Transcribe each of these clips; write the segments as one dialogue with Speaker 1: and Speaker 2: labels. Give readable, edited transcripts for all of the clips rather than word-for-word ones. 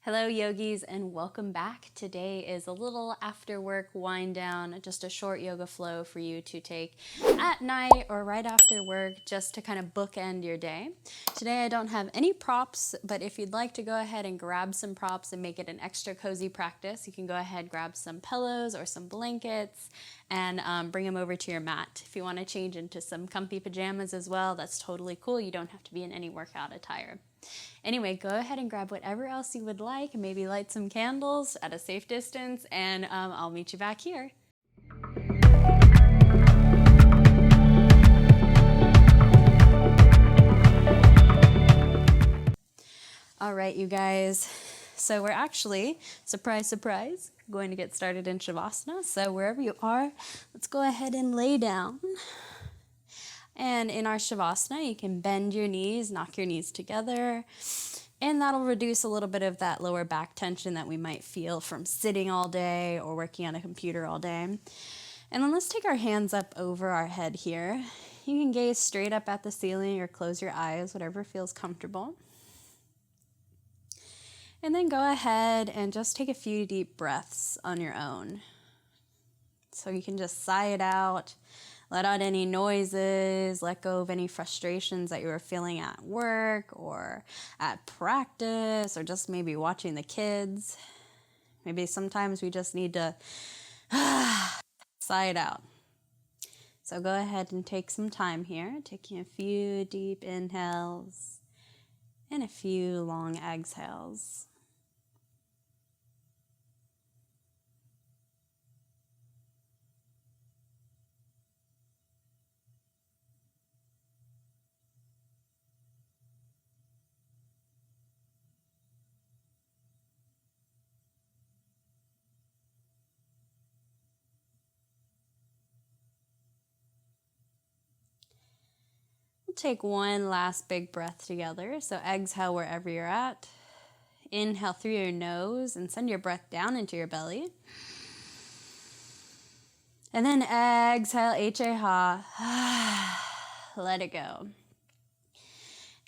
Speaker 1: Hello yogis and welcome back. Today is a little after work wind down, just a short yoga flow for you to take at night or right after work just to kind of bookend your day. Today I don't have any props, but if you'd like to go ahead and grab some props and make it an extra cozy practice, you can go ahead, grab some pillows or some blankets and bring them over to your mat. If you want to change into some comfy pajamas as well, that's totally cool. You don't have to be in any workout attire. Anyway, go ahead and grab whatever else you would like, maybe light some candles at a safe distance, and I'll meet you back here. All right, you guys. So we're actually, surprise, surprise, going to get started in Shavasana. So wherever you are, let's go ahead and lay down. And in our Shavasana, you can bend your knees, knock your knees together, and that'll reduce a little bit of that lower back tension that we might feel from sitting all day or working on a computer all day. And then let's take our hands up over our head here. You can gaze straight up at the ceiling or close your eyes, whatever feels comfortable. And then go ahead and just take a few deep breaths on your own. So you can just sigh it out. Let out any noises, let go of any frustrations that you were feeling at work or at practice or just maybe watching the kids. Maybe sometimes we just need to sigh it out. So go ahead and take some time here, taking a few deep inhales and a few long exhales. Take one last big breath together. So exhale wherever you're at. Inhale through your nose and send your breath down into your belly. And then exhale, H-A-ha. Let it go.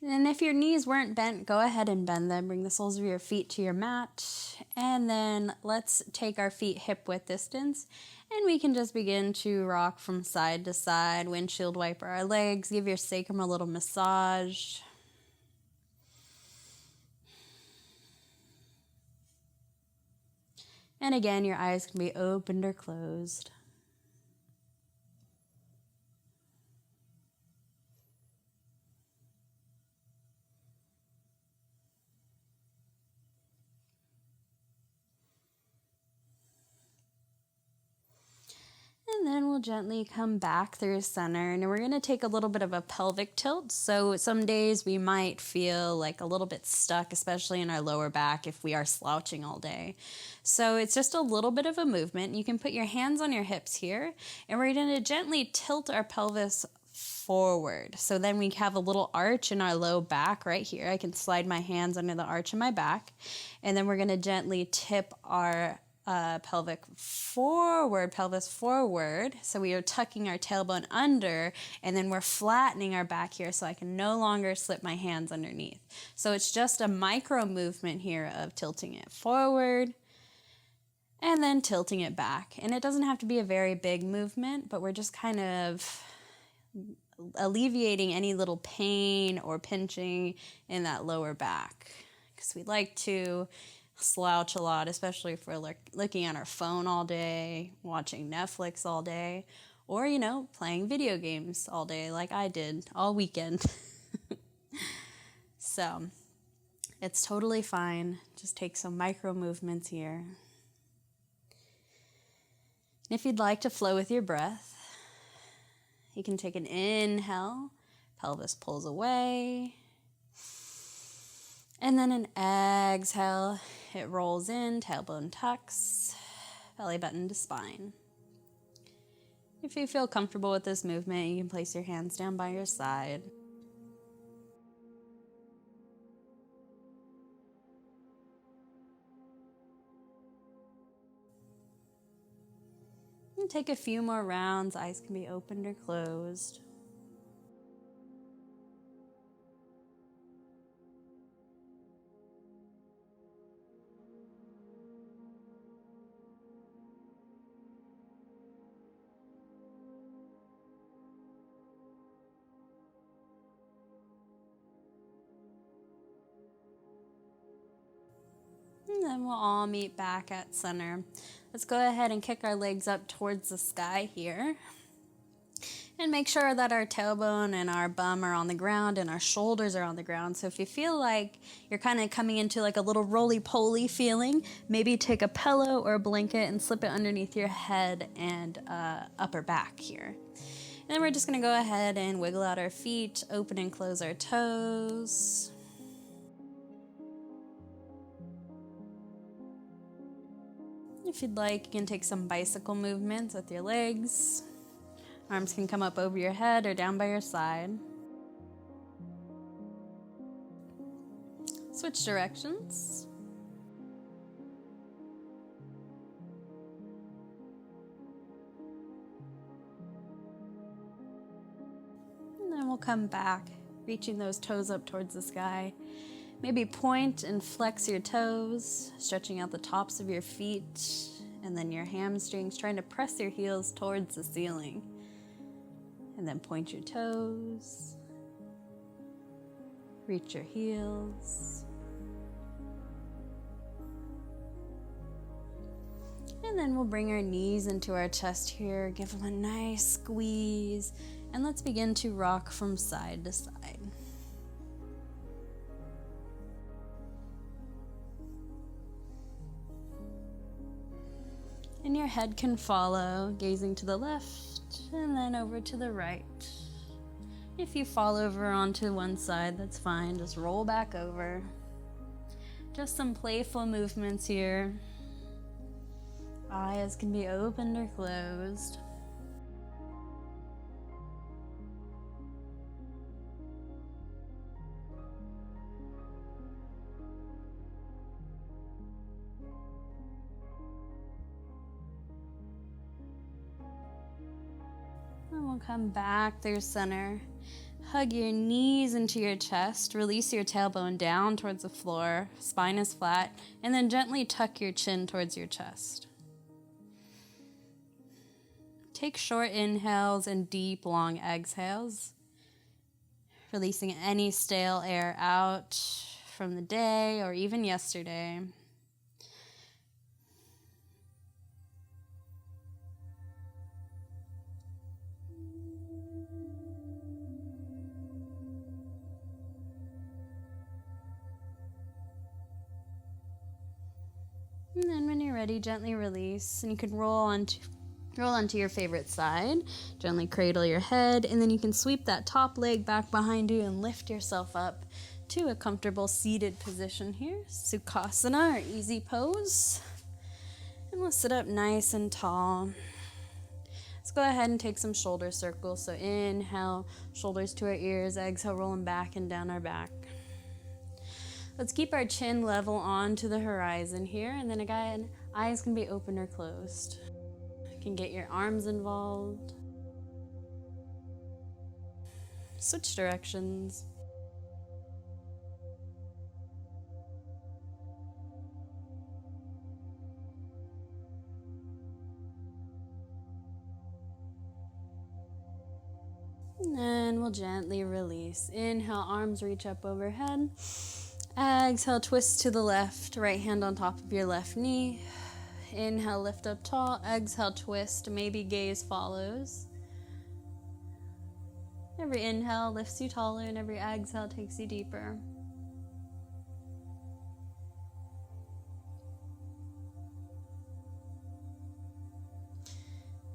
Speaker 1: And if your knees weren't bent, go ahead and bend them. Bring the soles of your feet to your mat. And then let's take our feet hip-width distance. And we can just begin to rock from side to side, windshield wiper our legs, give your sacrum a little massage. And again, your eyes can be opened or closed. And then we'll gently come back through center, and we're going to take a little bit of a pelvic tilt. So some days we might feel like a little bit stuck, especially in our lower back if we are slouching all day. So it's just a little bit of a movement. You can put your hands on your hips here, and we're going to gently tilt our pelvis forward. So then we have a little arch in our low back right here. I can slide my hands under the arch in my back, and then we're going to gently tip our pelvis forward. So we are tucking our tailbone under, and then we're flattening our back here so I can no longer slip my hands underneath. So it's just a micro movement here of tilting it forward and then tilting it back. And it doesn't have to be a very big movement, but we're just kind of alleviating any little pain or pinching in that lower back, because we like to slouch a lot, especially if we're looking at our phone all day, watching Netflix all day, or, playing video games all day like I did all weekend. So it's totally fine. Just take some micro movements here. And if you'd like to flow with your breath, you can take an inhale, pelvis pulls away. And then an exhale, it rolls in, tailbone tucks, belly button to spine. If you feel comfortable with this movement, you can place your hands down by your side. And take a few more rounds. Eyes can be opened or closed. And then we'll all meet back at center. Let's go ahead and kick our legs up towards the sky here. And make sure that our tailbone and our bum are on the ground and our shoulders are on the ground. So if you feel like you're kind of coming into like a little roly-poly feeling, maybe take a pillow or a blanket and slip it underneath your head and upper back here. And then we're just going to go ahead and wiggle out our feet, open and close our toes. If you'd like, you can take some bicycle movements with your legs. Arms can come up over your head or down by your side. Switch directions. And then we'll come back, reaching those toes up towards the sky. Maybe point and flex your toes, stretching out the tops of your feet, and then your hamstrings, trying to press your heels towards the ceiling. And then point your toes, reach your heels. And then we'll bring our knees into our chest here, give them a nice squeeze, and let's begin to rock from side to side. And your head can follow, gazing to the left and then over to the right. If you fall over onto one side, that's fine. Just roll back over. Just some playful movements here. Eyes can be opened or closed. And we'll come back through center. Hug your knees into your chest. Release your tailbone down towards the floor. Spine is flat. And then gently tuck your chin towards your chest. Take short inhales and deep, long exhales. Releasing any stale air out from the day or even yesterday. And then when you're ready, gently release, and you can roll onto your favorite side. Gently cradle your head, and then you can sweep that top leg back behind you and lift yourself up to a comfortable seated position here. Sukhasana, or easy pose. And we'll sit up nice and tall. Let's go ahead and take some shoulder circles. So inhale, shoulders to our ears. Exhale, rolling back and down our back. Let's keep our chin level onto the horizon here, and then again, eyes can be open or closed. You can get your arms involved. Switch directions. And then we'll gently release. Inhale, arms reach up overhead. Exhale, twist to the left, right hand on top of your left knee. Inhale, lift up tall. Exhale, twist, maybe gaze follows. Every inhale lifts you taller, and every exhale takes you deeper.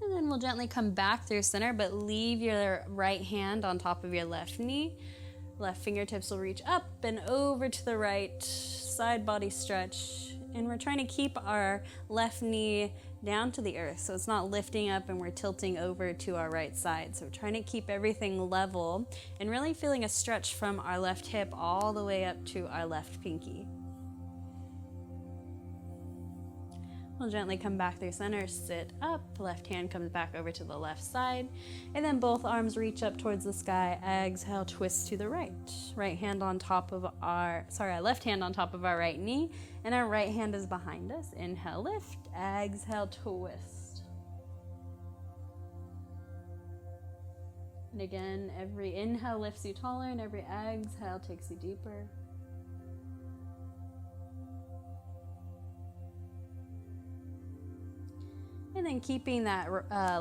Speaker 1: And then we'll gently come back through center, but leave your right hand on top of your left knee. Left fingertips will reach up and over to the right, side body stretch. And we're trying to keep our left knee down to the earth, so it's not lifting up and we're tilting over to our right side. So we're trying to keep everything level and really feeling a stretch from our left hip all the way up to our left pinky. We'll gently come back through center, sit up, left hand comes back over to the left side, and then both arms reach up towards the sky. Exhale, twist to the right. Right hand on top of our left hand on top of our right knee, and our right hand is behind us. Inhale, lift. Exhale, twist. And again, every inhale lifts you taller, and every exhale takes you deeper. And then keeping that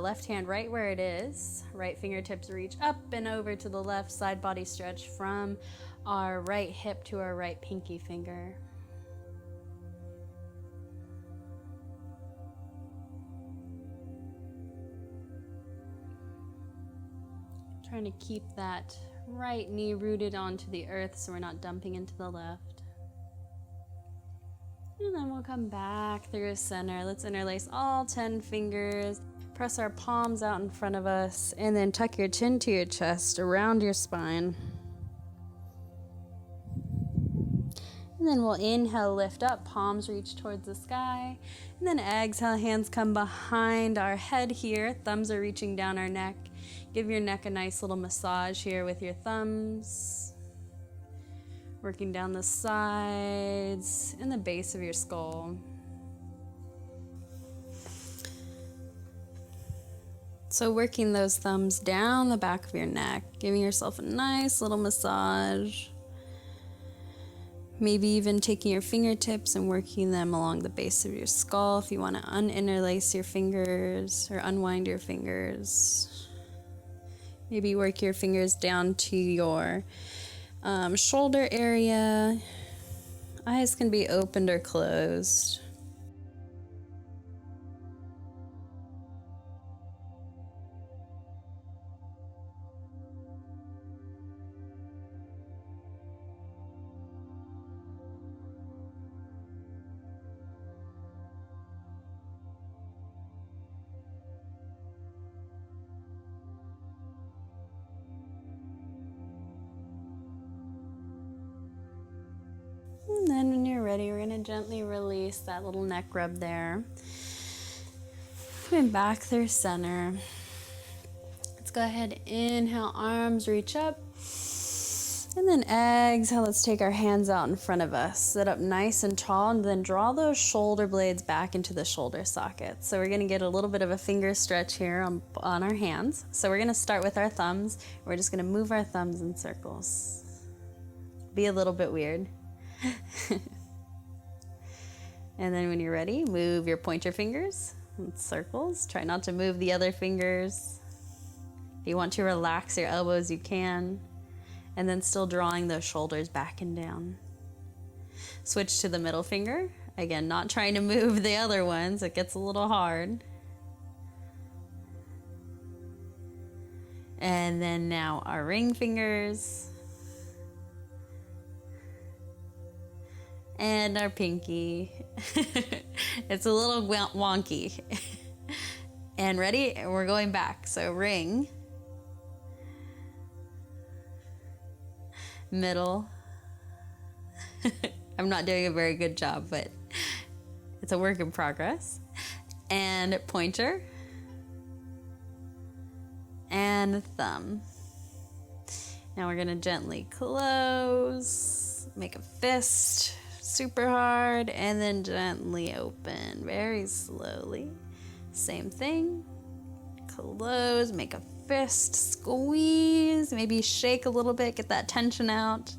Speaker 1: left hand right where it is, right fingertips reach up and over to the left, side body stretch from our right hip to our right pinky finger. Trying to keep that right knee rooted onto the earth so we're not dumping into the left. And then we'll come back through center. Let's interlace all 10 fingers. Press our palms out in front of us and then tuck your chin to your chest, around your spine. And then we'll inhale, lift up, palms reach towards the sky. And then exhale, hands come behind our head here. Thumbs are reaching down our neck. Give your neck a nice little massage here with your thumbs. Working down the sides and the base of your skull. So working those thumbs down the back of your neck, giving yourself a nice little massage. Maybe even taking your fingertips and working them along the base of your skull if you want to uninterlace your fingers or unwind your fingers. Maybe work your fingers down to your shoulder area. Eyes can be opened or closed. And then when you're ready, we're going to gently release that little neck rub there. Coming back through center. Let's go ahead, inhale, arms reach up. And then exhale, let's take our hands out in front of us. Sit up nice and tall and then draw those shoulder blades back into the shoulder sockets. So we're going to get a little bit of a finger stretch here on our hands. So we're going to start with our thumbs. We're just going to move our thumbs in circles. Be a little bit weird. And then when you're ready, move your pointer fingers in circles. Try not to move the other fingers. If you want to relax your elbows, you can. And then still drawing those shoulders back and down. Switch to the middle finger. Again, not trying to move the other ones. It gets a little hard. And then now our ring fingers. And our pinky. It's a little wonky. And ready? We're going back. So ring. Middle. I'm not doing a very good job, but it's a work in progress. And pointer. And thumb. Now we're going to gently close. Make a fist. Super hard, and then gently open, very slowly. Same thing. Close, make a fist, squeeze, maybe shake a little bit, get that tension out.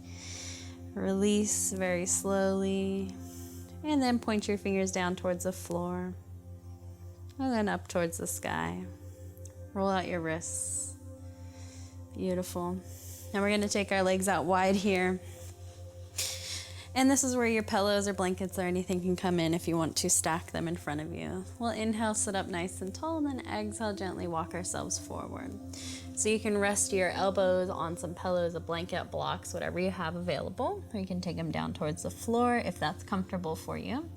Speaker 1: Release very slowly, and then point your fingers down towards the floor, and then up towards the sky. Roll out your wrists. Beautiful. Now we're going to take our legs out wide here. And this is where your pillows or blankets or anything can come in if you want to stack them in front of you. We'll inhale, sit up nice and tall, and then exhale, gently walk ourselves forward. So you can rest your elbows on some pillows, a blanket, blocks, whatever you have available. Or you can take them down towards the floor if that's comfortable for you.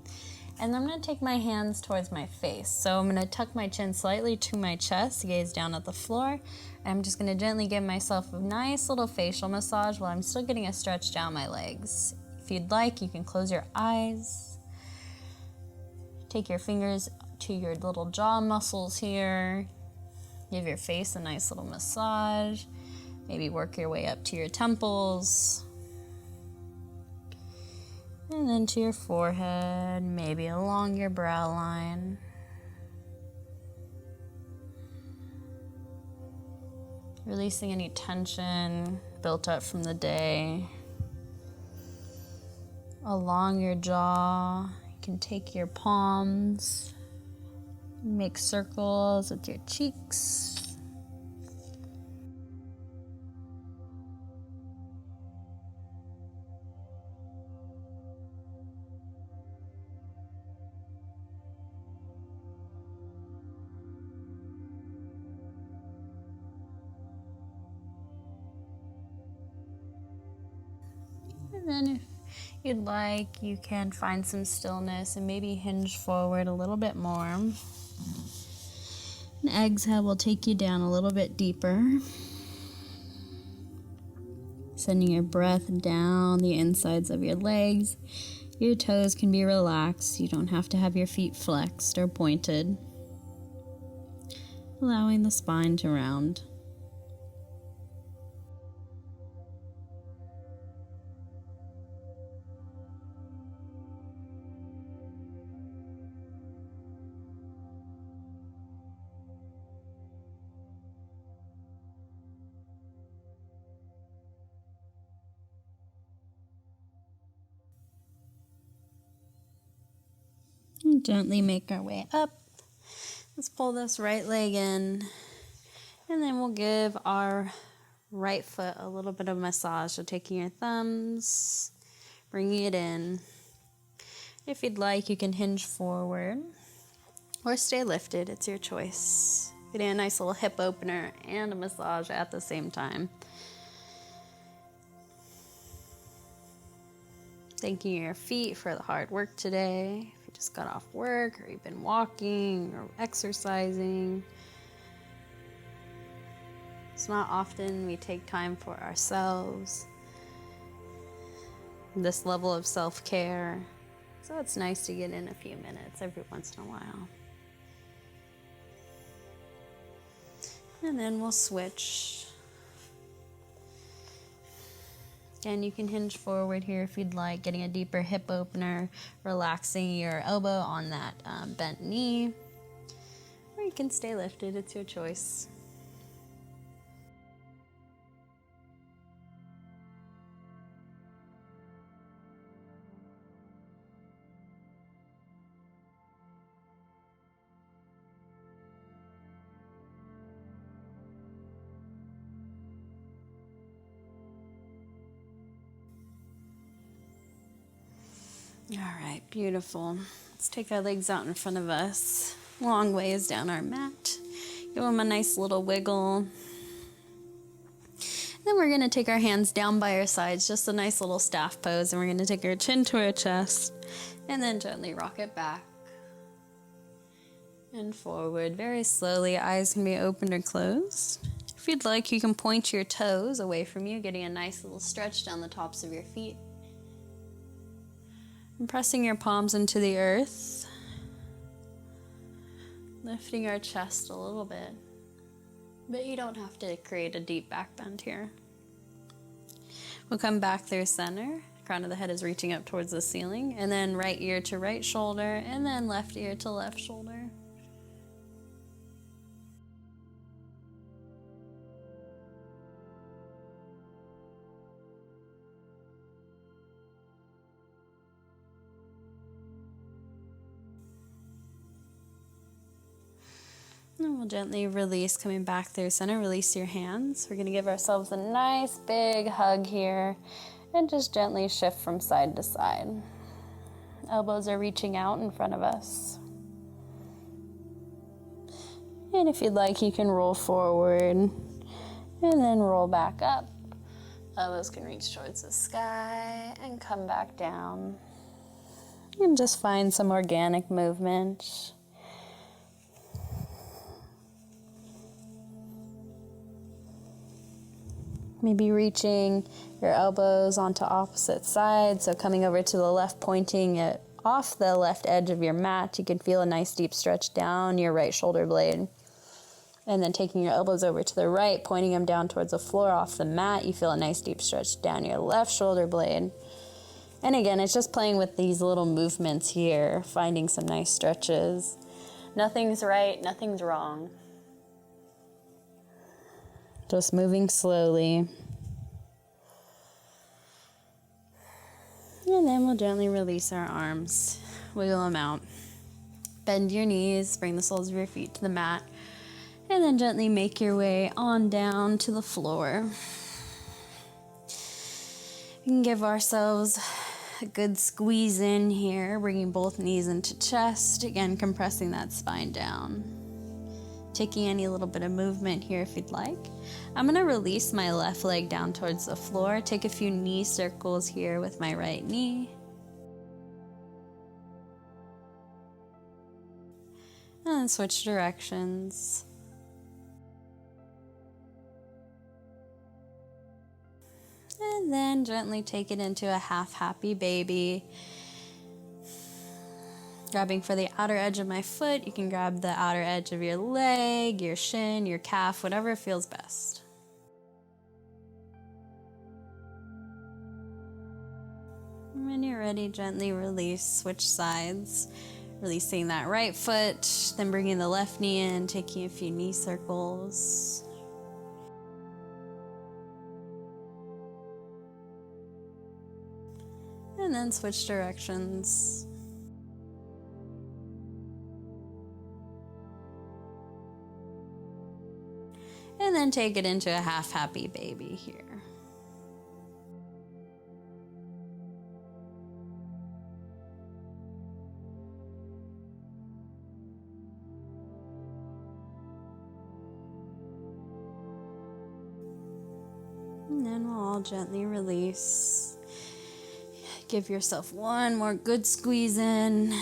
Speaker 1: And I'm going to take my hands towards my face. So I'm going to tuck my chin slightly to my chest, gaze down at the floor. And I'm just going to gently give myself a nice little facial massage while I'm still getting a stretch down my legs. If you'd like, you can close your eyes. Take your fingers to your little jaw muscles here. Give your face a nice little massage. Maybe work your way up to your temples. And then to your forehead, maybe along your brow line. Releasing any tension built up from the day. Along your jaw, you can take your palms Make circles with your cheeks. And then if you'd like, you can find some stillness and maybe hinge forward a little bit more. An exhale will take you down a little bit deeper. Sending your breath down the insides of your legs. Your toes can be relaxed. You don't have to have your feet flexed or pointed. Allowing the spine to round. And gently make our way up. Let's pull this right leg in, and then we'll give our right foot a little bit of massage. So taking your thumbs, bringing it in. If you'd like, you can hinge forward or stay lifted. It's your choice. Getting a nice little hip opener and a massage at the same time. Thanking your feet for the hard work today. If you just got off work or you've been walking or exercising. It's not often we take time for ourselves. This level of self-care. So it's nice to get in a few minutes every once in a while. And then we'll switch. And you can hinge forward here if you'd like, getting a deeper hip opener, relaxing your elbow on that bent knee. Or you can stay lifted, it's your choice. All right, beautiful. Let's take our legs out in front of us, long ways down our mat. Give them a nice little wiggle. Then we're gonna take our hands down by our sides, just a nice little staff pose, and we're gonna take our chin to our chest, and then gently rock it back and forward very slowly. Eyes can be opened or closed. If you'd like, you can point your toes away from you, getting a nice little stretch down the tops of your feet. And pressing your palms into the earth, lifting our chest a little bit, but you don't have to create a deep back bend here. We'll come back through center, crown of the head is reaching up towards the ceiling, and then right ear to right shoulder, and then left ear to left shoulder. And we'll gently release, coming back through center. Release your hands. We're going to give ourselves a nice big hug here and just gently shift from side to side. Elbows are reaching out in front of us. And if you'd like, you can roll forward and then roll back up. Elbows can reach towards the sky and come back down. And just find some organic movement. Maybe reaching your elbows onto opposite sides, so coming over to the left, pointing it off the left edge of your mat. You can feel a nice deep stretch down your right shoulder blade. And then taking your elbows over to the right, pointing them down towards the floor off the mat. You feel a nice deep stretch down your left shoulder blade. And again, it's just playing with these little movements here, finding some nice stretches. Nothing's right, nothing's wrong. Just moving slowly. And then we'll gently release our arms, wiggle them out. Bend your knees, bring the soles of your feet to the mat, and then gently make your way on down to the floor. We can give ourselves a good squeeze in here, bringing both knees into chest, again compressing that spine down. Taking any little bit of movement here if you'd like. I'm going to release my left leg down towards the floor, take a few knee circles here with my right knee. And then switch directions. And then gently take it into a half happy baby. Grabbing for the outer edge of my foot, you can grab the outer edge of your leg, your shin, your calf, whatever feels best. And when you're ready, gently release, switch sides. Releasing that right foot, then bringing the left knee in, taking a few knee circles. And then switch directions. And then take it into a half happy baby here. And then we'll all gently release. Give yourself one more good squeeze in.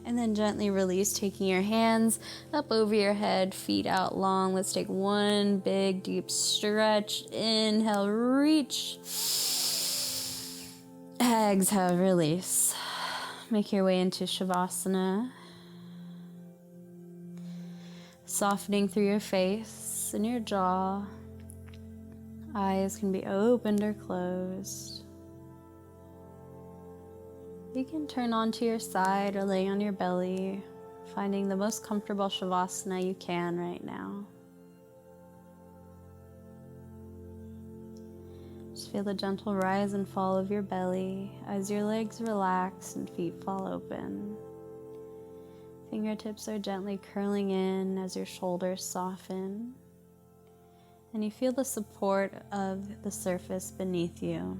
Speaker 1: And then gently release, taking your hands up over your head, feet out long. Let's take one big deep stretch. Inhale, reach. Exhale, release. Make your way into Shavasana. Softening through your face and your jaw. Eyes can be opened or closed. You can turn onto your side or lay on your belly, finding the most comfortable Shavasana you can right now. Just feel the gentle rise and fall of your belly as your legs relax and feet fall open. Fingertips are gently curling in as your shoulders soften, and you feel the support of the surface beneath you.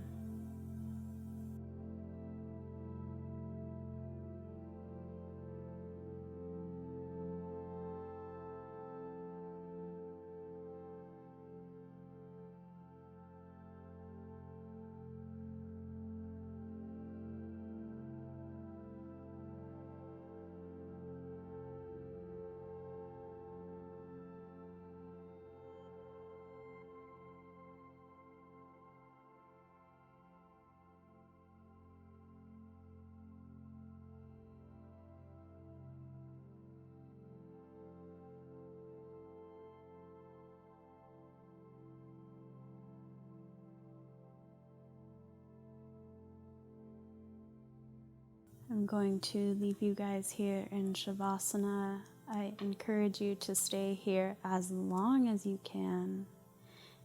Speaker 1: I'm going to leave you guys here in Shavasana. I encourage you to stay here as long as you can.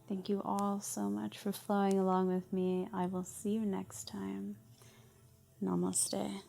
Speaker 1: Thank you all so much for flowing along with me. I will see you next time. Namaste.